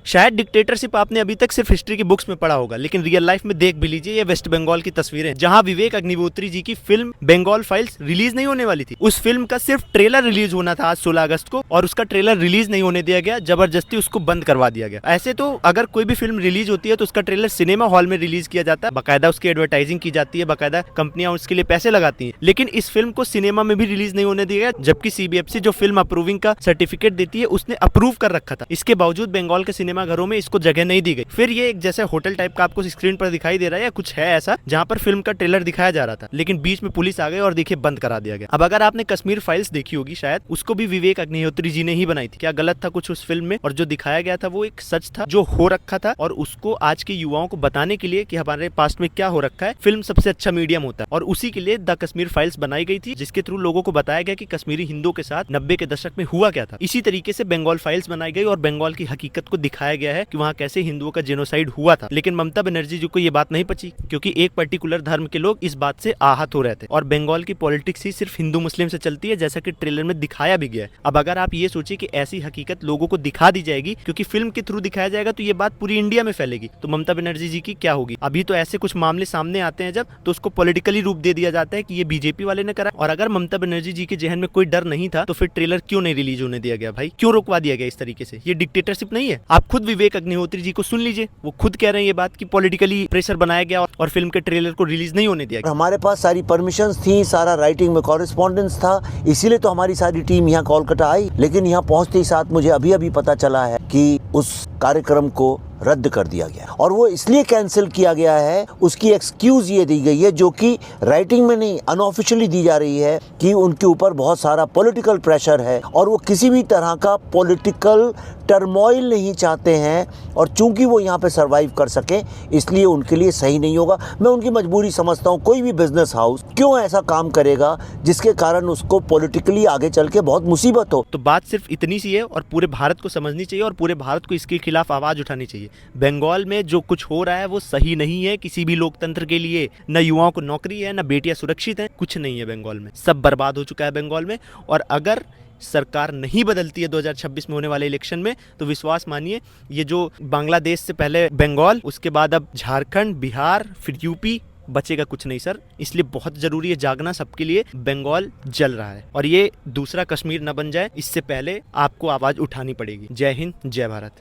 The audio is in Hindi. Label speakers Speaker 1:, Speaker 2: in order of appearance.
Speaker 1: शायद डिक्टेटरशिप आपने अभी तक सिर्फ हिस्ट्री की बुक्स में पढ़ा होगा, लेकिन रियल लाइफ में देख भी लीजिए ये वेस्ट बंगाल की तस्वीरें, जहां विवेक अग्निहोत्री जी की फिल्म बंगाल फाइल्स रिलीज नहीं होने वाली थी। उस फिल्म का सिर्फ ट्रेलर रिलीज होना था आज 16 अगस्त को, और उसका ट्रेलर रिलीज नहीं होने दिया गया, जबरदस्ती उसको बंद करवा दिया गया। ऐसे तो अगर कोई भी फिल्म रिलीज होती है तो उसका ट्रेलर सिनेमा हॉल में रिलीज किया जाता है, बाकायदा उसकी एडवर्टाइजिंग की जाती है, बाकायदा कंपनियां उसके लिए पैसे लगाती हैं। लेकिन इस फिल्म को सिनेमा में भी रिलीज नहीं होने दिया गया, जबकि सीबीएफसी जो फिल्म अप्रूविंग का सर्टिफिकेट देती है उसने अप्रूव कर रखा था। इसके बावजूद बंगाल के सिनेमा घरों में इसको जगह नहीं दी गई। फिर ये एक जैसे होटल टाइप का आपको स्क्रीन पर दिखाई दे रहा है या कुछ है ऐसा, जहां पर फिल्म का ट्रेलर दिखाया जा रहा था, लेकिन बीच में पुलिस आ गई और देखिए बंद करा दिया गया। अब अगर आपने कश्मीर फाइल्स देखी होगी, शायद उसको भी विवेक अग्निहोत्री जी ने ही बनाई थी। क्या गलत था कुछ उस फिल्म में? और जो दिखाया गया था वो एक सच था जो हो रखा था, और उसको आज के युवाओं को बताने के लिए कि हमारे पास्ट में क्या हो रखा है, फिल्म सबसे अच्छा मीडियम होता है। और उसी के लिए द कश्मीर फाइल्स बनाई गई थी, जिसके थ्रू लोगों को बताया गया कि कश्मीरी हिंदुओं के साथ 90 के दशक में हुआ क्या था। इसी तरीके से बंगाल फाइल्स बनाई गई और बंगाल की हकीकत को दिखाया गया है कि वहाँ कैसे हिंदुओं का जेनोसाइड हुआ था। लेकिन ममता बनर्जी जी को ये बात नहीं पची, क्योंकि एक पर्टिकुलर धर्म के लोग इस बात से आहत हो रहे थे। और बंगाल की पॉलिटिक्स ही सिर्फ हिंदू मुस्लिम से चलती है, जैसा कि ट्रेलर में दिखाया भी गया है। अब अगर आप ये सोचिए कि ऐसी हकीकत लोगों को दिखा दी जाएगी, क्योंकि फिल्म के थ्रू दिखाया जाएगा, तो ये बात पूरी इंडिया में फैलेगी, तो ममता बनर्जी जी की क्या होगी? अभी तो ऐसे कुछ मामले सामने आते हैं जब, तो उसको पॉलिटिकली रूप दे दिया जाता है कि ये बीजेपी वाले ने करा। और अगर ममता बनर्जी जी के जहन में कोई डर नहीं था तो फिर ट्रेलर क्यों नहीं रिलीज होने दिया गया भाई? क्यों रोकवा दिया गया इस तरीके से? ये डिक्टेटरशिप नहीं है? आप खुद विवेक अग्निहोत्री जी को सुन लीजिए, वो खुद कह रहे हैं ये बात कि पॉलिटिकली प्रेशर बनाया गया और फिल्म के ट्रेलर को रिलीज नहीं होने दिया गया।
Speaker 2: हमारे पास सारी परमिशंस थी, सारा राइटिंग में कॉरेस्पॉन्डेंस था, इसीलिए तो हमारी सारी टीम यहाँ कोलकाता आई। लेकिन यहाँ पहुँचते ही साथ मुझे अभी अभी पता चला है कि उस कार्यक्रम को रद्द कर दिया गया, और वो इसलिए कैंसिल किया गया है, उसकी एक्सक्यूज ये दी गई है, जो कि राइटिंग में नहीं अनऑफिशियली दी जा रही है, कि उनके ऊपर बहुत सारा पॉलिटिकल प्रेशर है और वो किसी भी तरह का पॉलिटिकल टर्मोइल नहीं चाहते हैं, और चूंकि वो यहाँ पे सरवाइव कर सके इसलिए उनके लिए सही नहीं होगा। मैं उनकी मजबूरी समझता हूँ। कोई भी बिजनेस हाउस क्यों ऐसा काम करेगा जिसके कारण उसको पॉलिटिकली आगे चल के बहुत मुसीबत हो?
Speaker 1: तो बात सिर्फ इतनी सी है, और पूरे भारत को समझनी चाहिए और पूरे भारत को इसके खिलाफ आवाज उठानी चाहिए। बंगाल में जो कुछ हो रहा है वो सही नहीं है किसी भी लोकतंत्र के लिए। न युवाओं को नौकरी है, न बेटियां सुरक्षित हैं, कुछ नहीं है बंगाल में। सब बर्बाद हो चुका है बंगाल में। और अगर सरकार नहीं बदलती है 2026 में होने वाले इलेक्शन में, तो विश्वास मानिए ये जो बांग्लादेश से पहले बंगाल, उसके बाद अब झारखंड, बिहार, फिर यूपी, बचेगा कुछ नहीं सर। इसलिए बहुत जरूरी है जागना सबके लिए। बंगाल जल रहा है और ये दूसरा कश्मीर न बन जाए, इससे पहले आपको आवाज उठानी पड़ेगी। जय हिंद, जय भारत।